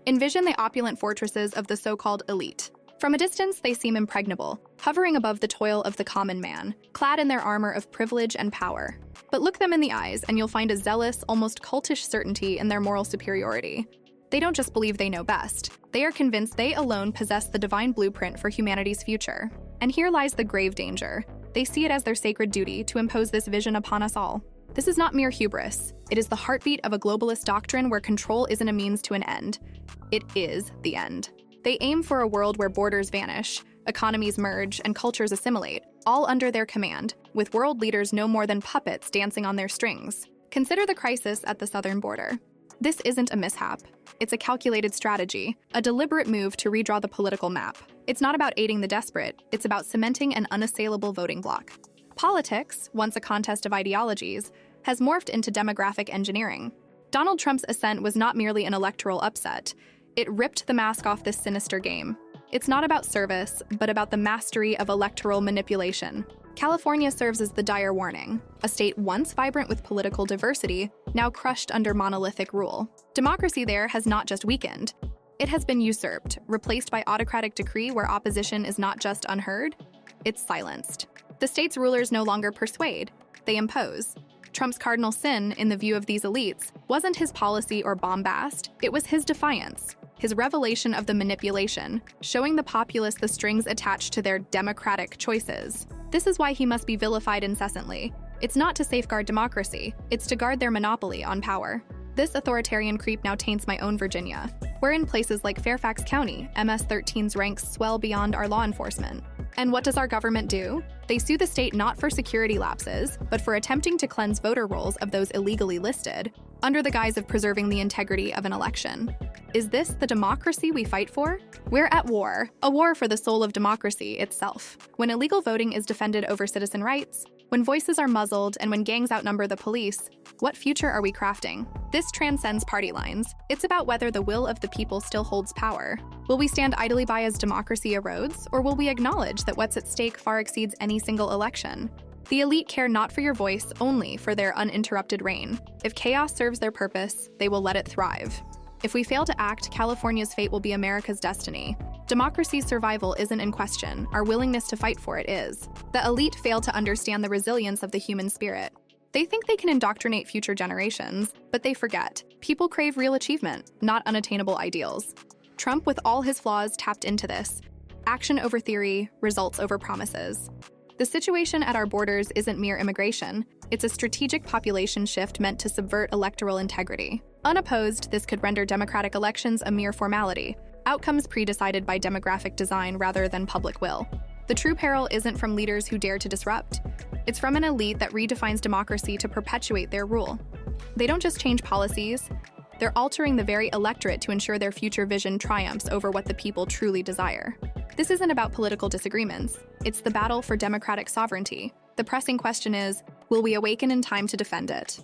Envision the opulent fortresses of the so-called elite. From a distance, they seem impregnable, hovering above the toil of the common man, clad in their armor of privilege and power. But look them in the eyes, and you'll find a zealous, almost cultish certainty in their moral superiority. They don't just believe they know best. They are convinced they alone possess the divine blueprint for humanity's future. And here lies the grave danger. They see it as their sacred duty to impose this vision upon us all. This is not mere hubris. It is the heartbeat of a globalist doctrine where control isn't a means to an end. It is the end. They aim for a world where borders vanish, economies merge, and cultures assimilate, all under their command, with world leaders no more than puppets dancing on their strings. Consider the crisis at the southern border. This isn't a mishap. It's a calculated strategy, a deliberate move to redraw the political map. It's not about aiding the desperate, it's about cementing an unassailable voting bloc. Politics, once a contest of ideologies, has morphed into demographic engineering. Donald Trump's ascent was not merely an electoral upset. It ripped the mask off this sinister game. It's not about service, but about the mastery of electoral manipulation. California serves as the dire warning, a state once vibrant with political diversity, now crushed under monolithic rule. Democracy there has not just weakened. It has been usurped, replaced by autocratic decree where opposition is not just unheard, it's silenced. The state's rulers no longer persuade, they impose. Trump's cardinal sin, in the view of these elites, wasn't his policy or bombast, it was his defiance. His revelation of the manipulation, showing the populace the strings attached to their democratic choices. This is why he must be vilified incessantly. It's not to safeguard democracy, it's to guard their monopoly on power. This authoritarian creep now taints my own Virginia, where in places like Fairfax County, MS-13's ranks swell beyond our law enforcement. And what does our government do? They sue the state not for security lapses, but for attempting to cleanse voter rolls of those illegally listed, under the guise of preserving the integrity of an election. Is this the democracy we fight for? We're at war, a war for the soul of democracy itself. When illegal voting is defended over citizen rights, when voices are muzzled, and when gangs outnumber the police, what future are we crafting? This transcends party lines. It's about whether the will of the people still holds power. Will we stand idly by as democracy erodes, or will we acknowledge that what's at stake far exceeds any single election? The elite care not for your voice, only for their uninterrupted reign. If chaos serves their purpose, they will let it thrive. If we fail to act, California's fate will be America's destiny. Democracy's survival isn't in question, our willingness to fight for it is. The elite fail to understand the resilience of the human spirit. They think they can indoctrinate future generations, but they forget. People crave real achievement, not unattainable ideals. Trump, with all his flaws, tapped into this. Action over theory, results over promises. The situation at our borders isn't mere immigration, it's a strategic population shift meant to subvert electoral integrity. Unopposed, this could render democratic elections a mere formality, outcomes pre-decided by demographic design rather than public will. The true peril isn't from leaders who dare to disrupt. It's from an elite that redefines democracy to perpetuate their rule. They don't just change policies, they're altering the very electorate to ensure their future vision triumphs over what the people truly desire. This isn't about political disagreements, it's the battle for democratic sovereignty. The pressing question is, will we awaken in time to defend it?